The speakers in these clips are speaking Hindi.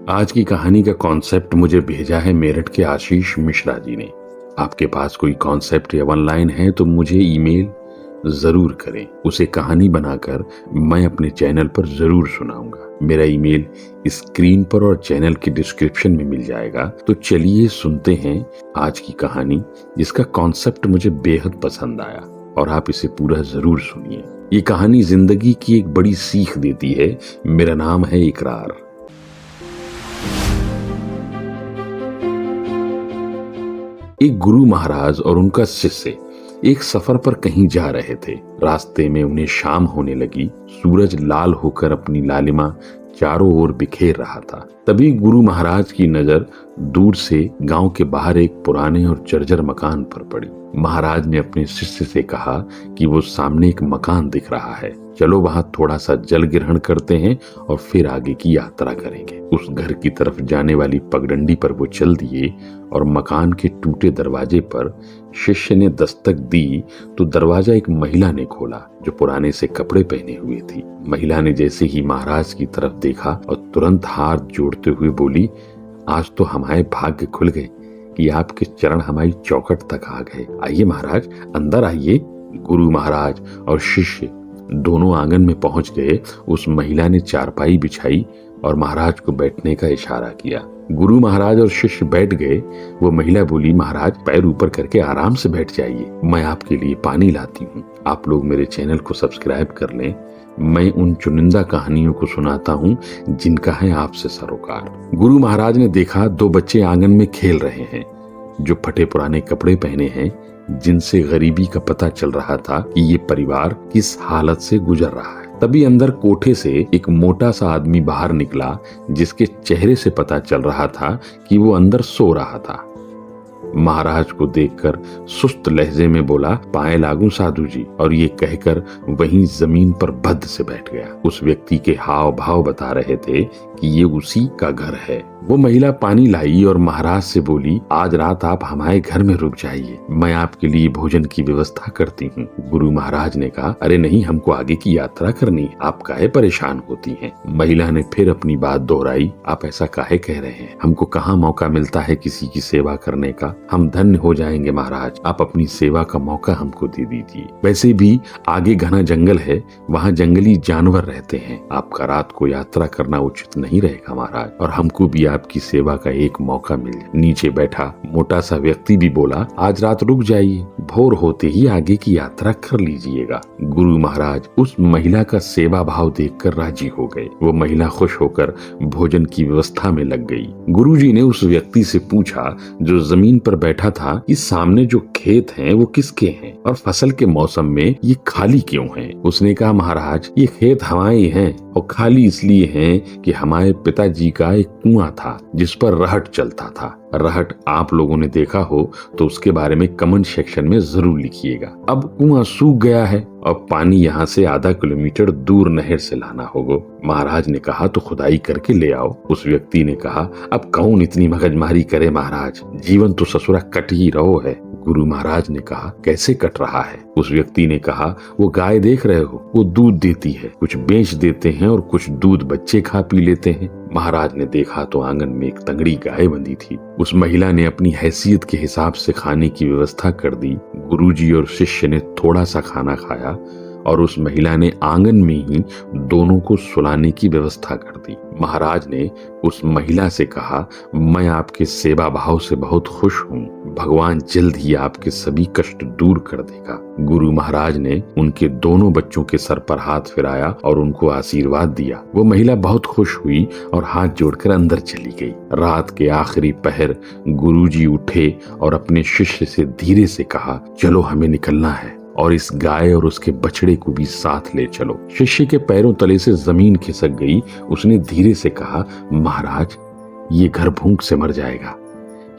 आज की कहानी का कॉन्सेप्ट मुझे भेजा है मेरठ के आशीष मिश्रा जी ने। आपके पास कोई कॉन्सेप्ट या वन लाइन है तो मुझे ईमेल जरूर करें। उसे कहानी बनाकर मैं अपने चैनल पर जरूर सुनाऊंगा। मेरा ईमेल स्क्रीन पर और चैनल की डिस्क्रिप्शन में मिल जाएगा। तो चलिए सुनते हैं आज की कहानी, जिसका कॉन्सेप्ट मुझे बेहद पसंद आया और आप इसे पूरा जरूर सुनिए। ये कहानी जिंदगी की एक बड़ी सीख देती है। मेरा नाम है इकरार। एक गुरु महाराज और उनका शिष्य एक सफर पर कहीं जा रहे थे। रास्ते में उन्हें शाम होने लगी। सूरज लाल होकर अपनी लालिमा चारों ओर बिखेर रहा था। तभी गुरु महाराज की नजर दूर से गांव के बाहर एक पुराने और जर्जर मकान पर पड़ी। महाराज ने अपने शिष्य से कहा कि वो सामने एक मकान दिख रहा है, चलो वहां थोड़ा सा जल ग्रहण करते हैं और फिर आगे की यात्रा करेंगे। उस घर की तरफ जाने वाली पगडंडी पर वो चल दिए और मकान के टूटे दरवाजे पर शिष्य ने दस्तक दी तो दरवाजा एक महिला ने खोला जो पुराने से कपड़े पहने हुए थी। महिला ने जैसे ही महाराज की तरफ देखा और तुरंत हाथ जोड़ते हुए बोली, आज तो हमारे भाग्य खुल गए कि आपके चरण हमारी चौखट तक आ गए। आइए महाराज, अंदर आइए। गुरु महाराज और शिष्य दोनों आंगन में पहुंच गए। उस महिला ने चारपाई बिछाई और महाराज को बैठने का इशारा किया। गुरु महाराज और शिष्य बैठ गए। वो महिला बोली, महाराज पैर ऊपर करके आराम से बैठ जाइए, मैं आपके लिए पानी लाती हूँ। आप लोग मेरे चैनल को सब्सक्राइब कर लें। मैं उन चुनिंदा कहानियों को सुनाता हूँ जिनका है आपसे सरोकार। गुरु महाराज ने देखा दो बच्चे आंगन में खेल रहे हैं जो फटे पुराने कपड़े पहने हैं, जिनसे गरीबी का पता चल रहा था कि ये परिवार किस हालत से गुजर रहा है। तभी अंदर कोठे से एक मोटा सा आदमी बाहर निकला, जिसके चेहरे से पता चल रहा था कि वो अंदर सो रहा था। महाराज को देखकर सुस्त लहजे में बोला, पाए लागू साधु जी, और ये कहकर वहीं जमीन पर भद्द से बैठ गया। उस व्यक्ति के हाव भाव बता रहे थे कि ये उसी का घर है। वो महिला पानी लाई और महाराज से बोली, आज रात आप हमारे घर में रुक जाइए, मैं आपके लिए भोजन की व्यवस्था करती हूँ। गुरु महाराज ने कहा, अरे नहीं, हमको आगे की यात्रा करनी है, आप काहे परेशान होती हैं। महिला ने फिर अपनी बात दोहराई, आप ऐसा काहे कह रहे हैं, हमको कहाँ मौका मिलता है किसी की सेवा करने का, हम धन्य हो जाएंगे महाराज, आप अपनी सेवा का मौका हमको दे दीजिए। वैसे भी आगे घना जंगल है, वहाँ जंगली जानवर रहते हैं, आपका रात को यात्रा करना उचित नहीं रहेगा महाराज, और हमको भी आपकी सेवा का एक मौका मिल जाए। नीचे बैठा मोटा सा व्यक्ति भी बोला, आज रात रुक जाइए, भोर होते ही आगे की यात्रा कर लीजिएगा। गुरु महाराज उस महिला का सेवा भाव देखकर राजी हो गए। वो महिला खुश होकर भोजन की व्यवस्था में लग गई। गुरुजी ने उस व्यक्ति से पूछा जो जमीन पर बैठा था, इस सामने जो खेत हैं वो किसके हैं और फसल के मौसम में ये खाली क्यों हैं? उसने कहा, महाराज ये खेत हमारे हैं और खाली इसलिए हैं कि हमारे पिताजी का एक कुआं था जिस पर रहट चलता था। रहट आप लोगों ने देखा हो तो उसके बारे में कमेंट सेक्शन में जरूर लिखिएगा। अब कुआं सूख गया है और पानी यहाँ से आधा किलोमीटर दूर नहर से लाना होगा। महाराज ने कहा, तो खुदाई करके ले आओ। उस व्यक्ति ने कहा, अब कौन इतनी मगजमारी करे महाराज, जीवन तो ससुरा कट ही रहो है। गुरु महाराज ने कहा, कैसे कट रहा है? उस व्यक्ति ने कहा, वो गाय देख रहे हो, वो दूध देती है, कुछ बेच देते हैं और कुछ दूध बच्चे खा पी लेते हैं। महाराज ने देखा तो आंगन में एक तंगड़ी गाय बंधी थी। उस महिला ने अपनी हैसियत के हिसाब से खाने की व्यवस्था कर दी। गुरुजी और शिष्य ने थोड़ा सा खाना खाया और उस महिला ने आंगन में ही दोनों को सुलाने की व्यवस्था कर दी। महाराज ने उस महिला से कहा, मैं आपके सेवा भाव से बहुत खुश हूँ, भगवान जल्द ही आपके सभी कष्ट दूर कर देगा। गुरु महाराज ने उनके दोनों बच्चों के सर पर हाथ फिराया और उनको आशीर्वाद दिया। वो महिला बहुत खुश हुई और हाथ जोड़कर अंदर चली गई। रात के आखिरी पहर गुरुजी उठे और अपने शिष्य से धीरे से कहा, चलो हमें निकलना है और इस गाय और उसके बछड़े को भी साथ ले चलो। शिष्य के पैरों तले से जमीन खिसक गई। उसने धीरे से कहा, महाराज ये घर भूख से मर जाएगा,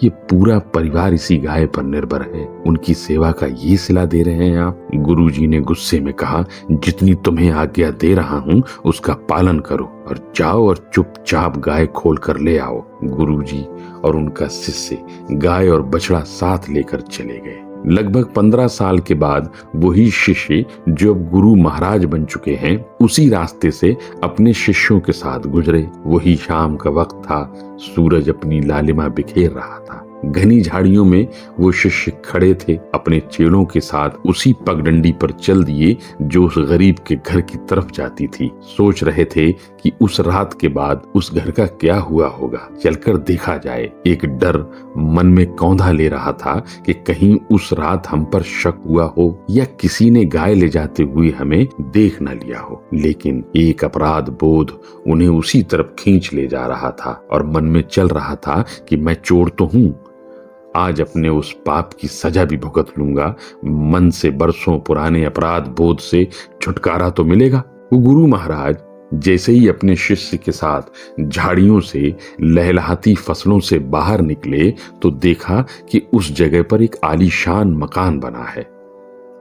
ये पूरा परिवार इसी गाय पर निर्भर है, उनकी सेवा का ये सिला दे रहे हैं आप? गुरुजी ने गुस्से में कहा, जितनी तुम्हें आज्ञा दे रहा हूँ उसका पालन करो और जाओ और चुपचाप गाय खोल कर ले आओ। गुरुजी और उनका शिष्य गाय और बछड़ा साथ लेकर चले गए। लगभग 15 साल के बाद वही शिष्य जो अब गुरु महाराज बन चुके हैं उसी रास्ते से अपने शिष्यों के साथ गुजरे। वही शाम का वक्त था, सूरज अपनी लालिमा बिखेर रहा था। घनी झाड़ियों में वो शिष्य खड़े थे, अपने चेलों के साथ उसी पगडंडी पर चल दिए जो उस गरीब के घर की तरफ जाती थी। सोच रहे थे कि उस रात के बाद उस घर का क्या हुआ होगा, चलकर देखा जाए। एक डर मन में कौंधा ले रहा था कि कहीं उस रात हम पर शक हुआ हो या किसी ने गाय ले जाते हुए हमें देख न लिया हो। लेकिन एक अपराध बोध उन्हें उसी तरफ खींच ले जा रहा था और मन में चल रहा था कि मैं चोर तो हूँ, आज अपने उस पाप की सजा भी भुगत लूंगा। मन से बरसों पुराने अपराध बोध से छुटकारा तो मिलेगा। वो गुरु महाराज जैसे ही अपने शिष्य के साथ झाड़ियों से लहलहाती फसलों से बाहर निकले तो देखा कि उस जगह पर एक आलीशान मकान बना है।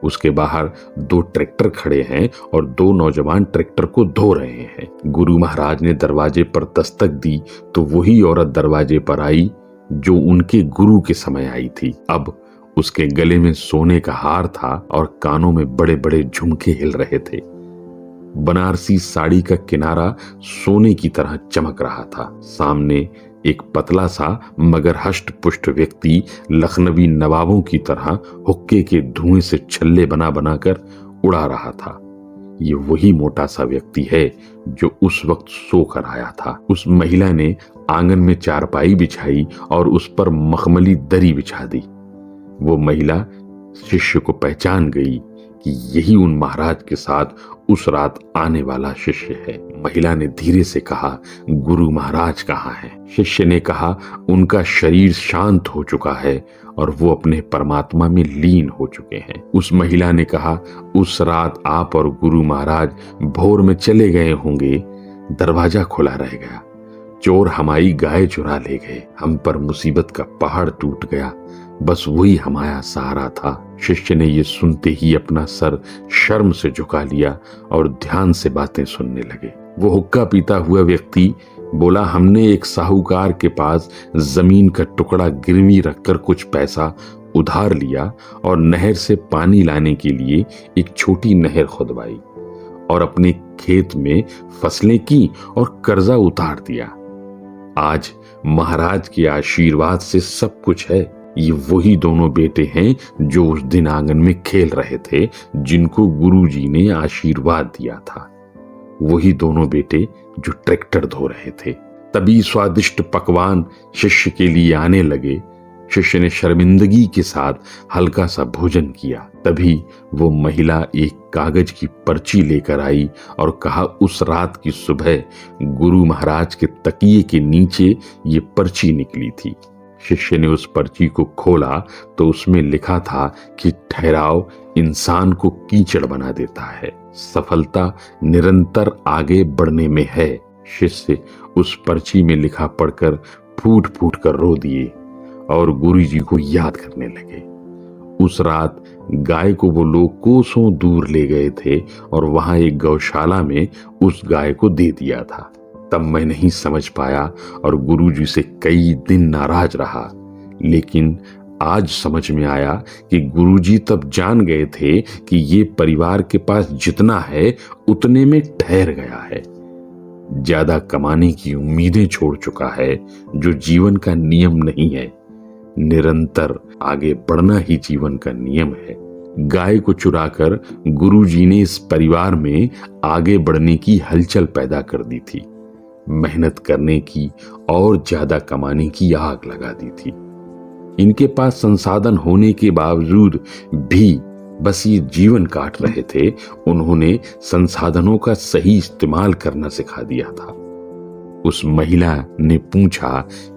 उसके बाहर 2 ट्रैक्टर खड़े हैं और 2 नौजवान ट्रैक्टर को धो रहे हैं। गुरु महाराज ने दरवाजे पर दस्तक दी तो वही औरत दरवाजे पर आई जो उनके गुरु के समय आई थी। अब उसके गले में सोने का हार था और कानों में बड़े बड़े झुमके हिल रहे थे। बनारसी साड़ी का किनारा सोने की तरह चमक रहा था। सामने एक पतला सा मगर हष्ट पुष्ट व्यक्ति लखनवी नवाबों की तरह हुक्के के धुएं से छल्ले बना बनाकर उड़ा रहा था। ये वही मोटा सा व्यक्ति है जो उस वक्त सोकर आया था। उस महिला ने आंगन में चारपाई बिछाई और उस पर मखमली दरी बिछा दी। वो महिला शिष्य को पहचान गई कि यही उन महाराज के साथ उस रात आने वाला शिष्य है। महिला ने धीरे से कहा, गुरु महाराज कहाँ हैं? शिष्य ने कहा, उनका शरीर शांत हो चुका है और वो अपने परमात्मा में लीन हो चुके हैं। उस महिला ने कहा, उस रात आप और गुरु महाराज भोर में चले गए होंगे, दरवाजा खुला रह गया, चोर हमारी गाय चुरा ले गए, हम पर मुसीबत का पहाड़ टूट गया, बस वही हमारा सहारा था। शिष्य ने ये सुनते ही अपना सर शर्म से झुका लिया और ध्यान से बातें सुनने लगे। वो हुक्का पीता हुआ व्यक्ति बोला, हमने एक साहूकार के पास जमीन का टुकड़ा गिरवी रखकर कुछ पैसा उधार लिया और नहर से पानी लाने के लिए एक छोटी नहर खुदवाई और अपने खेत में फसलें की और कर्जा उतार दिया। आज महाराज के आशीर्वाद से सब कुछ है। ये वही दोनों बेटे हैं जो उस दिन आंगन में खेल रहे थे, जिनको गुरुजी ने आशीर्वाद दिया था। वही दोनों बेटे जो ट्रैक्टर धो रहे थे। तभी स्वादिष्ट पकवान शिष्य के लिए आने लगे। शिष्य ने शर्मिंदगी के साथ हल्का सा भोजन किया। तभी वो महिला एक कागज की पर्ची लेकर आई और कहा, उस रात की सुबह गुरु महाराज के तकिए के नीचे ये पर्ची निकली थी। शिष्य ने उस पर्ची को खोला तो उसमें लिखा था कि ठहराव इंसान को कीचड़ बना देता है, सफलता निरंतर आगे बढ़ने में है। शिष्य उस पर्ची में लिखा पढ़कर फूट फूट कर रो दिए और गुरुजी को याद करने लगे। उस रात गाय को वो लोग कोसों दूर ले गए थे और वहां एक गौशाला में उस गाय को दे दिया था। तब मैं नहीं समझ पाया और गुरुजी से कई दिन नाराज रहा, लेकिन आज समझ में आया कि गुरुजी तब जान गए थे कि ये परिवार के पास जितना है उतने में ठहर गया है। ज्यादा कमाने की उम्मीदें छोड़ चुका है, जो जीवन का नियम नहीं है। निरंतर आगे बढ़ना ही जीवन का नियम है। गाय को चुराकर गुरुजी ने इस परिवार में आगे बढ़ने की हलचल पैदा कर दी थी। मेहनत करने की और ज्यादा कमाने की आग लगा दी थी। इनके पास संसाधन होने के बावजूद भी बस ये जीवन काट रहे थे। उन्होंने संसाधनों का सही इस्तेमाल करना सिखा दिया था। उस महिला ने पूछा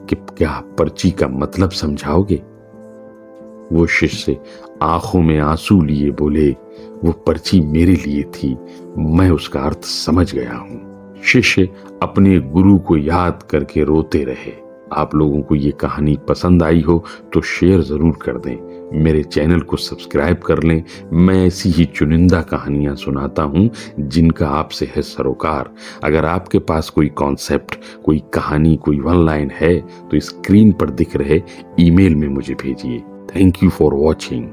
कि क्या पर्ची का मतलब समझाओगे? वो शिष्य आंखों में आंसू लिए बोले, वो पर्ची मेरे लिए थी, मैं उसका अर्थ समझ गया हूं। शिष्य अपने गुरु को याद करके रोते रहे। आप लोगों को ये कहानी पसंद आई हो तो शेयर जरूर कर दें, मेरे चैनल को सब्सक्राइब कर लें। मैं ऐसी ही चुनिंदा कहानियां सुनाता हूं जिनका आपसे है सरोकार। अगर आपके पास कोई कॉन्सेप्ट, कोई कहानी, कोई वन लाइन है तो स्क्रीन पर दिख रहे ईमेल में मुझे भेजिए। Thank you for watching.